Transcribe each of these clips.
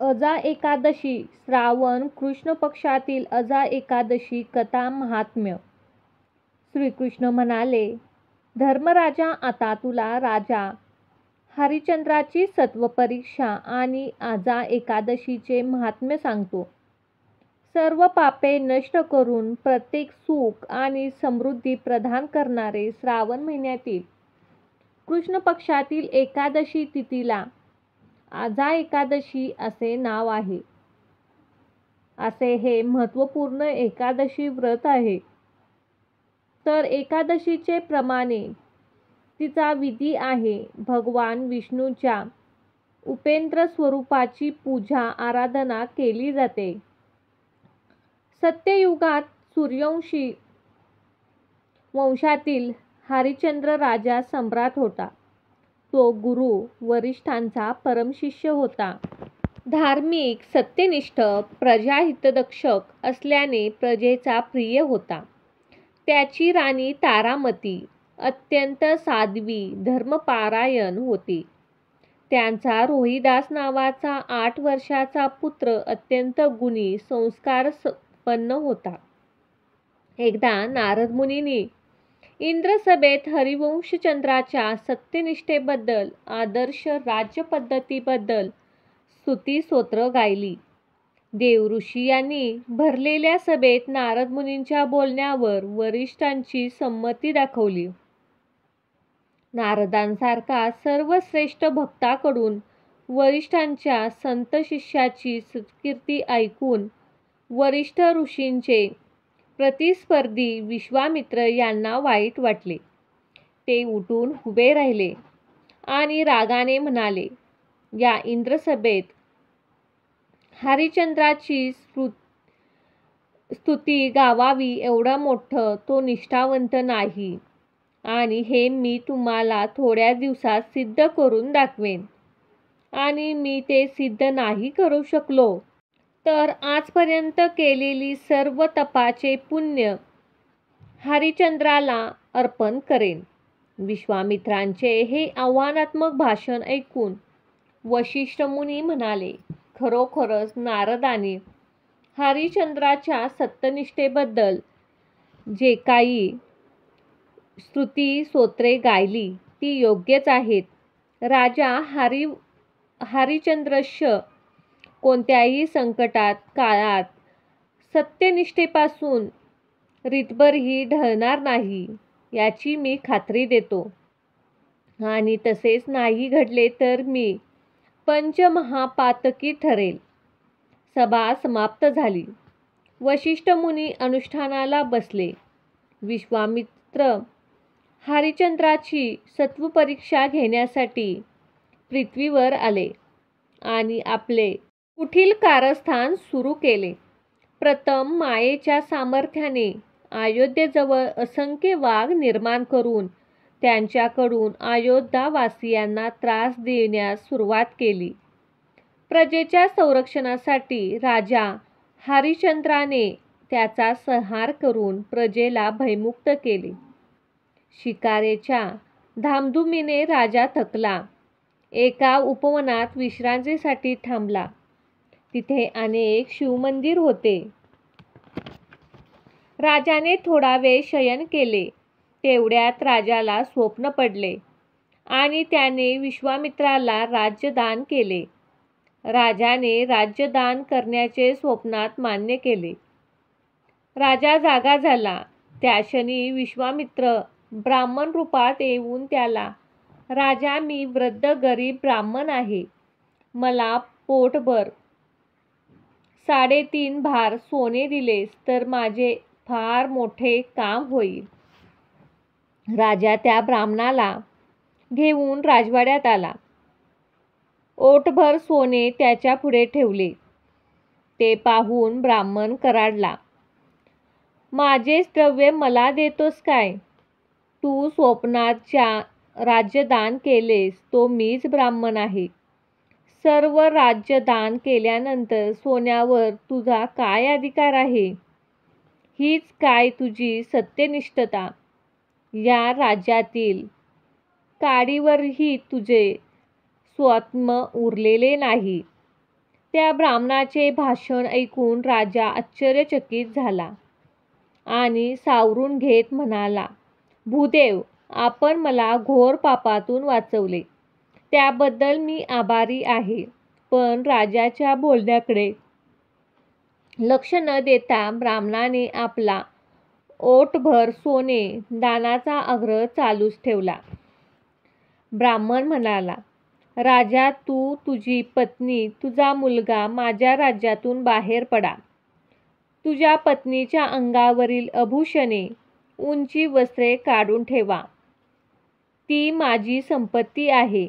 अजा एकादशी श्रावण कृष्ण पक्षातील अजा एकादशी कथा महात्म्य. श्रीकृष्ण म्हणाले, धर्मराजा, आता तुला राजा हरिश्चंद्राची सत्वपरीक्षा आणि अजा एकादशीचे महात्म्य सांगतो. सर्व पापे नष्ट करून प्रत्येक सुख आणि समृद्धी प्रदान करणारे श्रावण महिन्यातील कृष्ण पक्षातील एकादशी तिथीला अजा एकादशी असे नाव आहे. असे हे महत्त्वपूर्ण एकादशी व्रत आहे. तर एकादशीचे प्रमाणे तिचा विधी आहे. भगवान विष्णूच्या उपेंद्र स्वरूपाची पूजा आराधना केली जाते. सत्ययुगात सूर्यवंशी वंशातील हरिश्चंद्र राजा सम्राट होता. तो गुरु वरिष्ठांचा परमशिष्य होता. धार्मिक, सत्यनिष्ठ, प्रजाहितदक्षक असल्याने प्रजेचा प्रिय होता. त्याची राणी तारामती अत्यंत साध्वी, धर्मपरायण होती. त्यांचा रोहिदास नावाचा 8 वर्षाचा पुत्र अत्यंत गुणी, संस्कारसंपन्न होता. एकदा नारद मुनींनी इंद्रसभेत हरिवंशचंद्राच्या सत्यनिष्ठेबद्दल, आदर्श राज्यपद्धतीबद्दल स्तुतिस्तोत्र गायली. देवऋषी यांनी भरलेल्या सभेत नारद मुनींच्या बोलण्यावर वरिष्ठांची संमती दाखवली. नारदांसारखा सर्वश्रेष्ठ भक्ताकडून वरिष्ठांच्या संत शिष्याची कीर्ती ऐकून वरिष्ठ ऋषींचे प्रतिस्पर्धी विश्वामित्र यांना वाईट वाटले. ते उठून उभे राहिले आणि रागाने म्हणाले, या इंद्रसभेत हरिश्चंद्राची स्तुती गावावी एवढा मोठा तो निष्ठावंत नाही, आणि हे मी तुम्हाला थोड्या दिवसात सिद्ध करून दाखवेन. आणि मी ते सिद्ध नाही करू शकलो तर आजपर्यंत केलेली सर्व तपाचे पुण्य हरिश्चंद्राला अर्पण करेन. विश्वामित्रांचे हे आव्हानात्मक भाषण ऐकून वसिष्ठ मुनी म्हणाले, खरोखरच नारदाने हरिश्चंद्राच्या सत्यनिष्ठेबद्दल जे काही स्तुती स्तोत्रे गायली ती योग्यच आहेत. राजा हरिश्चंद्रस्य कोणत्याही संकटात काळात सत्यनिष्ठेपासून रीतभरही ढळणार नाही याची मी खात्री देतो. आणि तसेच नाही घडले तर मी पंचमहापातकी ठरेल. सभा समाप्त झाली. वसिष्ठ मुनी अनुष्ठानाला बसले. विश्वामित्र हरिश्चंद्राची सत्वपरीक्षा घेण्यासाठी पृथ्वीवर आले आणि आपले कुटील कारस्थान सुरू केले. प्रथम मायेच्या सामर्थ्याने अयोध्येजवळ असंख्य वाघ निर्माण करून त्यांच्याकडून अयोध्यावासियांना त्रास देण्यास सुरुवात केली. प्रजेच्या संरक्षणासाठी राजा हरिश्चंद्राने त्याचा संहार करून प्रजेला भयमुक्त केले. शिकारीच्या धामधुमीने राजा थकला. एका उपवनात विश्रांतीसाठी थांबला. तिथे अनेक शिवमंदिर होते. राजाने थोडा वेळ शयन केले. तेवढ्यात राजाला स्वप्न पडले आणि त्याने विश्वामित्राला राज्य दान केले. राजाने राज्य दान करण्याचे स्वप्नात मान्य केले. राजा जागा झाला. त्या क्षणी विश्वामित्र ब्राह्मण रूपात येऊन त्याला, राजा, मी वृद्ध गरीब ब्राह्मण आहे. मला पोटभर 3.5 भार सोने दिलेस तर माझे फार मोठे काम होईल. राजा त्या ब्राह्मणाला घेऊन राजवाड्यात आला. ओटभर सोने त्याच्या पुढे ठेवले. ते पाहून ब्राह्मण कडाडला. माझेच द्रव्य मला देतोस काय? तू स्वप्नात ज्या राज्य दान केलेस तो मीच ब्राह्मण आहे. सर्व राज्य दान केल्यानंतर सोन्यावर तुझा काय अधिकार आहे? हीच काय तुझी सत्यनिष्ठता? या राज्यातील काडीवरही तुझे स्वात्म उरलेले नाही. त्या ब्राह्मणाचे भाषण ऐकून राजा आश्चर्यचकित झाला आणि सावरून घेत म्हणाला, भूदेव, आपण मला घोर पापातून वाचवले, त्याबद्दल मी आभारी आहे. पण राजाच्या बोलण्याकडे लक्ष न देता ब्राह्मणाने आपला ओठभर सोने दानाचा आग्रह चालूच ठेवला. ब्राह्मण म्हणाला, राजा, तू, तुझी पत्नी, तुझा मुलगा माझ्या राज्यातून बाहेर पडा. तुझ्या पत्नीच्या अंगावरील आभूषणे, उंची वस्त्रे काढून ठेवा. ती माझी संपत्ती आहे.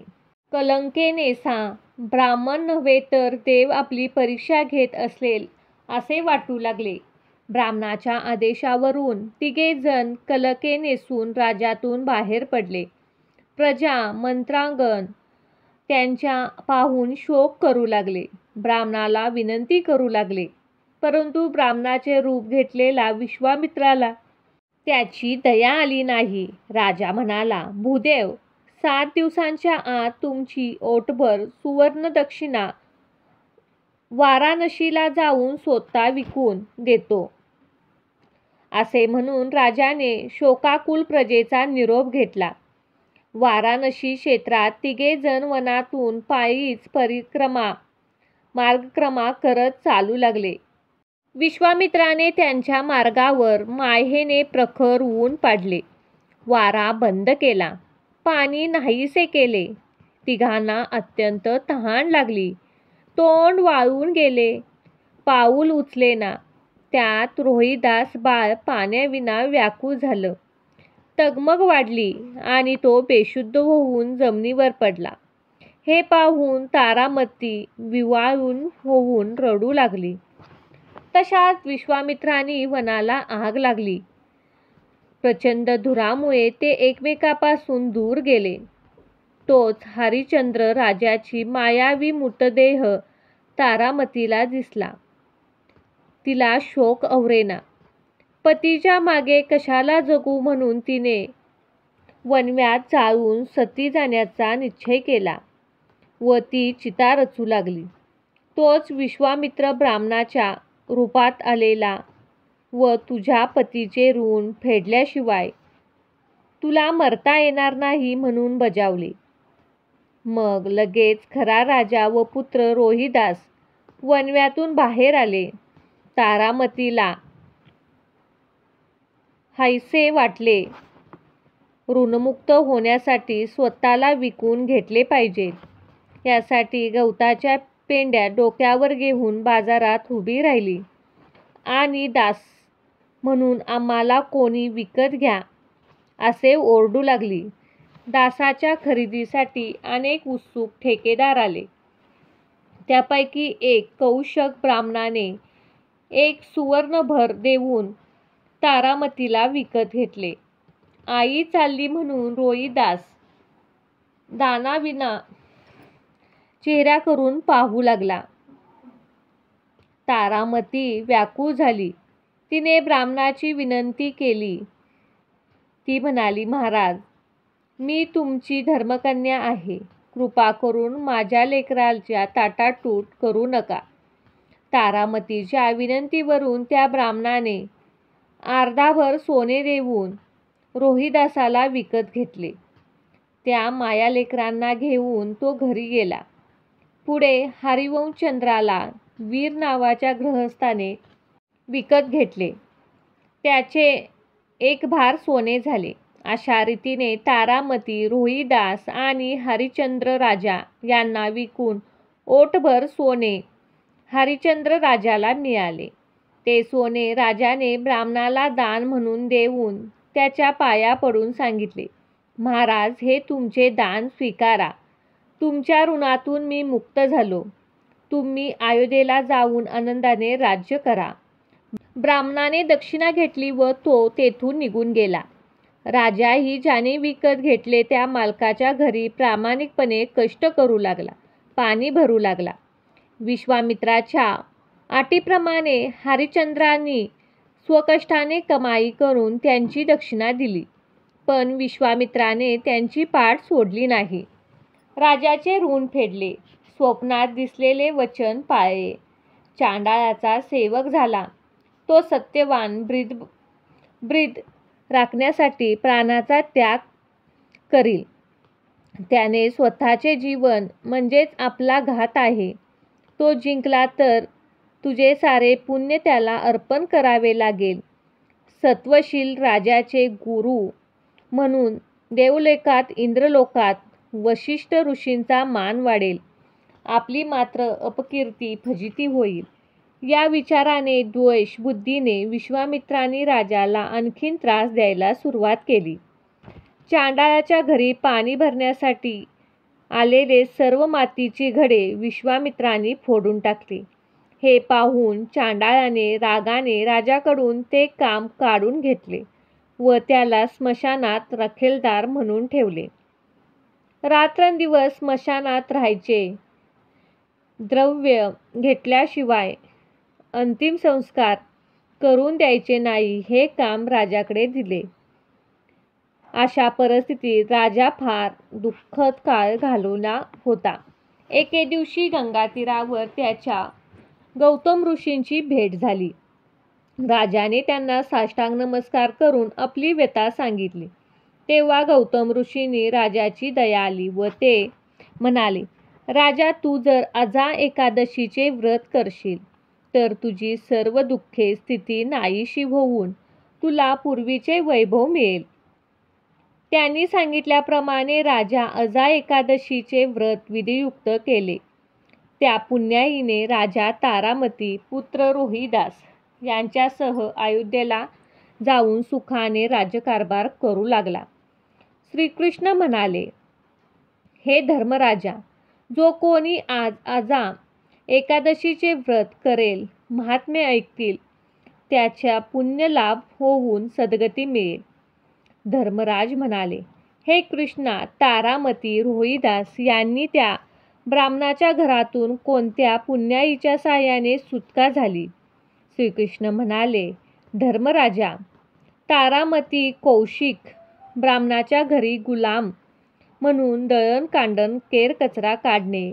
कलंके नेसा. ब्राह्मण नव्हे तर देव आपली परीक्षा घेत असेल असे वाटू लागले. ब्राह्मणाच्या आदेशावरून तिघे जण कलके नेसून राज्यातून बाहेर पडले. प्रजा, मंत्रांगण त्यांच्या पाहून शोक करू लागले. ब्राह्मणाला विनंती करू लागले. परंतु ब्राह्मणाचे रूप घेतलेला विश्वामित्राला त्याची दया आली नाही. राजा म्हणाला, भूदेव, 7 दिवसांच्या आत तुमची ओठभर सुवर्ण दक्षिणा वाराणसीला जाऊन स्वतः विकून देतो. असे म्हणून राजाने शोकाकुल प्रजेचा निरोप घेतला. वाराणसी क्षेत्रात तिघे जण वनातून पायीच मार्गक्रमा करत चालू लागले. विश्वामित्राने त्यांच्या मार्गावर मायेने प्रखर ऊन पाडले. वारा बंद केला. पाणी नाहीसे केले. तिघांना अत्यंत तहान लागली. तोंड वाळून गेले. पाऊल उचलेना. त्यात रोहिदास बाळ पाण्याविना व्याकुळ झालं. तगमग वाढली आणि तो बेशुद्ध होऊन जमिनीवर पडला. हे पाहून तारामती विव्हाळून होऊन रडू लागली. तशात विश्वामित्रांनी वनाला आग लागली. प्रचंड धुरामुळे ते एकमेकापासून दूर गेले. तोच हरिश्चंद्र राजाची मायावी मृतदेह तारामतीला दिसला. तिला शोक आवरेना. पतीच्या मागे कशाला जगू म्हणून तिने वणव्यात जाळून सती जाण्याचा निश्चय केला व ती चिता रचू लागली. तोच विश्वामित्र ब्राह्मणाच्या रूपात आलेला व तुझ्या पतीचे ऋण फेडल्याशिवाय तुला मरता येणार नाही म्हणून बजावले. मग लगेच खरा राजा व पुत्र रोहिदास वणव्यातून बाहेर आले. तारामतीला हायसे वाटले. ऋणमुक्त होण्यासाठी स्वतःला विकून घेतले पाहिजे. यासाठी गवताच्या पेंड्या डोक्यावर घेऊन बाजारात उभी राहिली आणि दास म्हणून आम्हाला कोणी विकत घ्या असे ओरडू लागली. दासाच्या खरेदीसाठी अनेक उत्सुक ठेकेदार आले. त्यापैकी एक कौशक ब्राह्मणाने 1 सुवर्णभर देऊन तारामतीला विकत घेतले. आई चालली म्हणून रोहिदास दानाविना चेहरा करून पाहू लागला. तारामती व्याकुळ झाली. तिने ब्राह्मणाची विनंती केली. ती म्हणाली, महाराज, मी तुमची धर्मकन्या आहे. कृपा करून माझ्या लेकराच्या ताटातूट करू नका. तारामतीच्या विनंतीवरून त्या ब्राह्मणाने अर्धाभर सोने देऊन रोहिदासाला विकत घेतले. त्या मायालेकरांना घेऊन तो घरी गेला. पुढे हरिवंशचंद्राला वीर नावाच्या गृहस्थाने विकत घेतले. त्याचे 1 भार सोने झाले. अशा रीतीने तारामती, रोहिदास आणि हरिश्चंद्र राजा यांना विकून ओठभर सोने हरिश्चंद्र राजाला मिळाले. ते सोने राजाने ब्राह्मणाला दान म्हणून देऊन त्याच्या पाया पडून सांगितले, महाराज, हे तुमचे दान स्वीकारा. तुमच्या ऋणातून मी मुक्त झालो. तुम्ही अयोध्येला जाऊन आनंदाने राज्य करा. ब्राह्मणाने दक्षिणा घेतली व तो तेथून निघून गेला. राजाही ज्याने विकत घेतले त्या मालकाच्या घरी प्रामाणिकपणे कष्ट करू लागला, पाणी भरू लागला. विश्वामित्राच्या अटीप्रमाणे हरिश्चंद्रांनी स्वकष्टाने कमाई करून त्यांची दक्षिणा दिली. पण विश्वामित्राने त्यांची पाठ सोडली नाही. राजाचे ऋण फेडले, स्वप्नात दिसलेले वचन पाळले. चांडाळाचा सेवक झाला. तो सत्यवान ब्रीद राखण्यासाठी प्राणाचा त्याग करील. त्याने स्वतःचे जीवन म्हणजेच आपला घात आहे तो जिंकला तर तुझे सारे पुण्य त्याला अर्पण करावे लागेल. सत्वशील राजाचे गुरु म्हणून देवलोकात इंद्रलोकात वशिष्ठ ऋषींचा मान वाढेल. आपली मात्र अपकीर्ती फजिती होईल. या विचाराने द्वेष बुद्धीने विश्वामित्रांनी राजाला आणखीन त्रास द्यायला सुरुवात केली. चांडाळाच्या घरी पाणी भरण्यासाठी आलेले सर्व मातीची घडे विश्वामित्रांनी फोडून टाकली. हे पाहून चांडाळाने रागाने राजाकडून ते काम काढून घेतले व त्याला स्मशानात रखेलदार म्हणून ठेवले. रात्रंदिवस स्मशानात राहायचे. द्रव्य घेतल्याशिवाय अंतिम संस्कार करून द्यायचे नाही हे काम राजाकडे दिले. अशा परिस्थितीत राजा फार दुःखद काळ घालवला होता. एके दिवशी गंगातीरावर त्याच्या गौतम ऋषींची भेट झाली. राजाने त्यांना साष्टांग नमस्कार करून आपली व्यथा सांगितली. तेव्हा गौतम ऋषींनी राजाची दया आली व ते म्हणाले, राजा, तू जर अजा एकादशीचे व्रत करशील तर तुझी सर्व दुःखे स्थिती नाहीशी होऊन तुला पूर्वीचे वैभव मिळेल. त्यांनी सांगितल्याप्रमाणे राजा अजा एकादशीचे व्रत विधियुक्त केले. त्या पुण्याईने राजा तारामती पुत्र रोहिदास यांच्यासह अयोध्येला जाऊन सुखाने राज्यकारभार करू लागला. श्रीकृष्ण म्हणाले, हे धर्मराजा, जो कोणी आज अजा एकादशीचे व्रत करेल, महात्म्य ऐकतील, त्याच्या पुण्यलाभ होऊन सद्गती मिळेल. धर्मराज म्हणाले, हे कृष्णा, तारामती रोहिदास यांनी त्या ब्राह्मणाच्या घरातून कोणत्या पुण्याईच्या साहाय्याने सुटका झाली? श्रीकृष्ण म्हणाले, धर्मराजा, तारामती कौशिक ब्राह्मणाच्या घरी गुलाम म्हणून दळणकांडण, केरकचरा काढणे,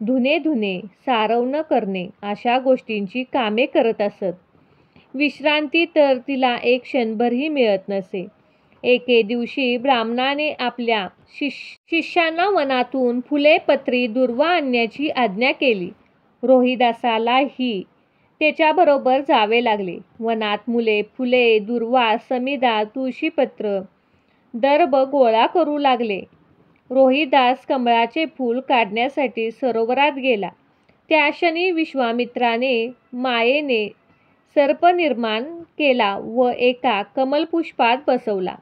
धुणे, सारवण करणे अशा गोष्टींची कामे करत असत. विश्रांती तर तिला एक क्षणभरही मिळत नसे. एके दिवशी ब्राह्मणाने आपल्या शिष्यांना वनातून फुले, पत्री, दुर्वा आणण्याची आज्ञा केली. रोहिदासालाही त्याच्याबरोबर जावे लागले. वनात मुले फुले, दुर्वा, समिधा, तुळशीपत्र, दर्भ गोळा करू लागले. रोहिदास कमळाचे फूल काढण्यासाठी सरोवरात गेला. त्या क्षणी विश्वामित्राने मायेने सर्प निर्माण केला व एका कमलपुष्पात बसवला.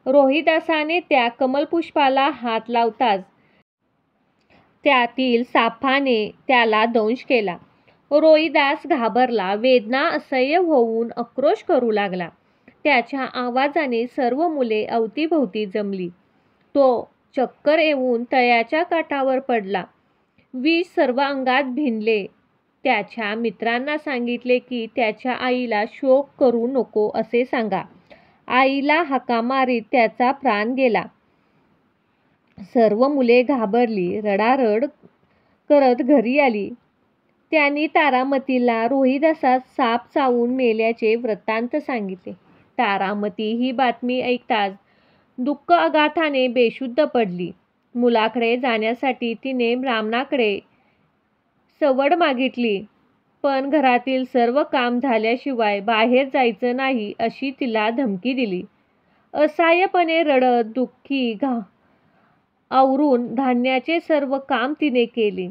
रोहिदासाने त्या कमलपुष्पाला हात लावताच त्यातील सापाने त्याला दंश केला. रोहिदास घाबरला. वेदना असह्य होऊन आक्रोश करू लागला. त्याच्या आवाजाने सर्व मुले अवतीभोवती जमली. तो चक्कर येऊन तळ्याच्या काठावर पडला. विष सर्व अंगात भिनले. त्याच्या मित्रांना सांगितले की त्याच्या आईला शोक करू नको असे सांगा. आईला हाका मारीत त्याचा प्राण गेला. सर्व मुले घाबरली, रडारड करत घरी आली. त्यांनी तारामतीला रोहिदासास साप चावून मेल्याचे वृत्तांत सांगितले. तारामती ही बातमी ऐकताच दुःख आघाताने बेशुद्ध पडली. मुलाकडे जाण्यासाठी तिने ब्राह्मणाकडे सवड मागितली, पण घरातील सर्व काम झाल्याशिवाय बाहेर जायचं नाही अशी तिला धमकी दिली. असहाय्यपणे रडत दुःखी आवरून धान्याचे सर्व काम तिने केले.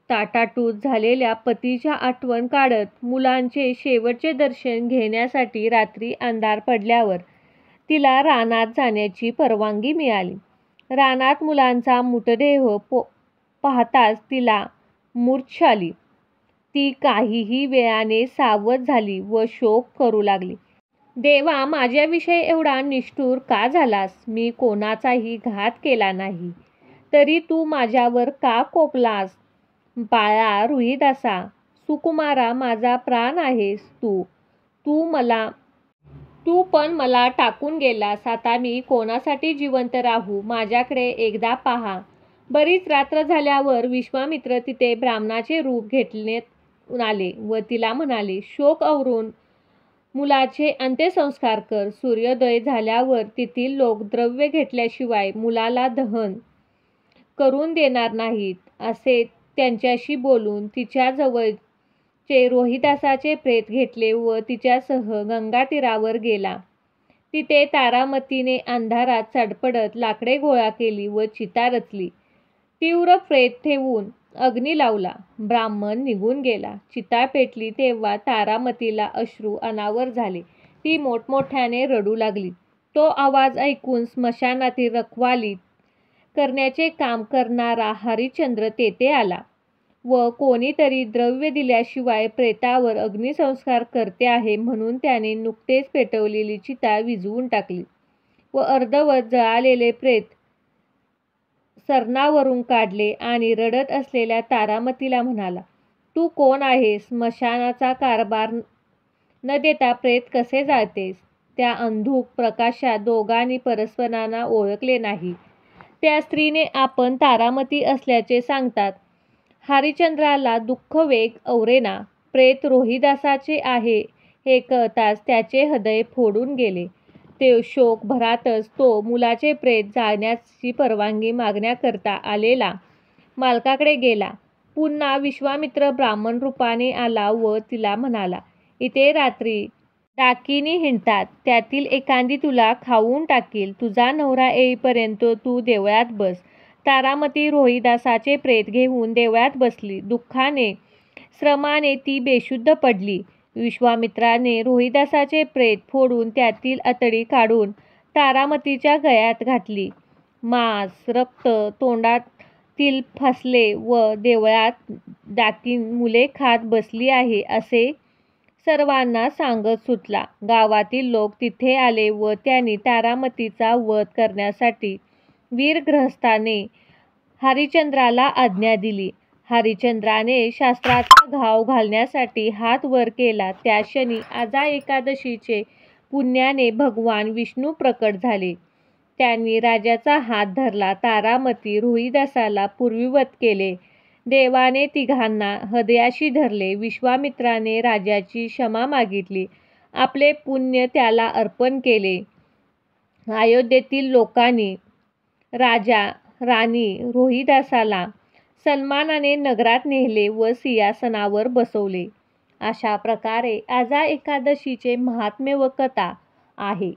ताटातूट झालेल्या पतीच्या आठवण काढत मुलांचे शेवटचे दर्शन घेण्यासाठी रात्री अंधार पडल्यावर तिला रानात जाण्याची परवानगी मिळाली. रानात मुलांचा मृतदेह पाहताच तिला मूर्छा आली. ती काहीही वेळाने सावध झाली व शोक करू लागली. देवा, माझ्याविषयी एवढा निष्ठुर का झालास? मी कोणाचाही घात केला नाही, तरी तू माझ्यावर का कोपलास? बाळा रोहिदासा, सुकुमारा, माझा प्राण आहेस तू. तू पण मला टाकून गेलास. आता मी कोणासाठी जिवंत राहू? माझ्याकडे एकदा पहा. बरीच रात्र झाल्यावर विश्वामित्र तिथे ब्राह्मणाचे रूप घेण्यात आले व तिला म्हणाले, शोक आवरून मुलाचे अंत्यसंस्कार कर. सूर्योदय झाल्यावर तेथील लोक द्रव्य घेतल्याशिवाय मुलाला दहन करून देणार नाहीत, असे त्यांच्याशी बोलून तिच्याजवळचे रोहिदासाचे प्रेत घेतले व तिच्यासह गंगा तीरावर गेला. तिथे तारामतीने अंधारात चडपडत लाकडे गोळा केली व चिता रचली. तीव्र प्रेत ठेवून अग्नी लावला. ब्राह्मण निघून गेला. चिता पेटली तेव्हा तारामतीला अश्रू अनावर झाले. ती मोठमोठ्याने रडू लागली. तो आवाज ऐकून स्मशानातील रखवाली करण्याचे काम करणारा हरिश्चंद्र तेथे आला व कोणीतरी द्रव्य दिल्याशिवाय प्रेतावर अग्निसंस्कार करते आहे म्हणून त्याने नुकतेच पेटवलेली चिता विझवून टाकली व अर्धवट जळालेले प्रेत सरणावरून काढले आणि रडत असलेल्या तारामतीला म्हणाला, तू कोण आहेस? स्मशानाचा कारभार न देता प्रेत कसे जाळतेस? त्या अंधुक प्रकाशात दोघांनी परस्परांना ओळखले नाही. त्या स्त्रीने आपण तारामती असल्याचे सांगतात. हरिश्चंद्राला दुःख वेग औरेना. प्रेत रोहिदासाचे आहे हे कळताच त्याचे हृदय फोडून गेले. ते शोक भरातच तो मुलाचे प्रेत जाळण्याची परवानगी मागण्याकरता आलेला मालकाकडे गेला. पुन्हा विश्वामित्र ब्राह्मण रूपाने आला व तिला म्हणाला, इथे रात्री डाकिनी हिंडतात, त्यातील एखादी तुला खाऊन टाकील. तुझा नवरा येईपर्यंत तू देवळात बस. तारामती रोहिदासाचे प्रेत घेऊन देवळात बसली. दुःखाने श्रमाने ती बेशुद्ध पडली. विश्वामित्राने रोहिदासाचे प्रेत फोडून त्यातील आतडी काढून तारामतीच्या गळ्यात घातली. मांस, रक्त तोंडातील फासले व देवळात डाकीन मुले खात बसली आहे असे सर्वांना सांगत सुटला. गावातील लोक तिथे आले व त्यांनी तारामतीचा वध करण्यासाठी वीरगृहस्थाने हरिश्चंद्राला आज्ञा दिली. हरिश्चंद्राने शास्त्राचा घाव घालण्यासाठी हात वर केला त्या क्षणी आजा एकादशीचे पुण्याने भगवान विष्णू प्रकट झाले. त्यांनी राजाचा हात धरला. तारामती रोहिदासाला पूर्वीवत केले. देवाने तिघांना हृदयाशी धरले. विश्वामित्राने राजाची क्षमा मागितली. आपले पुण्य त्याला अर्पण केले. अयोध्येतील लोकांनी राजा राणी रोहिदासाला सन्मानाने नगरात नेले व सिंहासनावर बसवले. अशा प्रकारे आजा एकादशीचे महात्म्य व कथा आहे.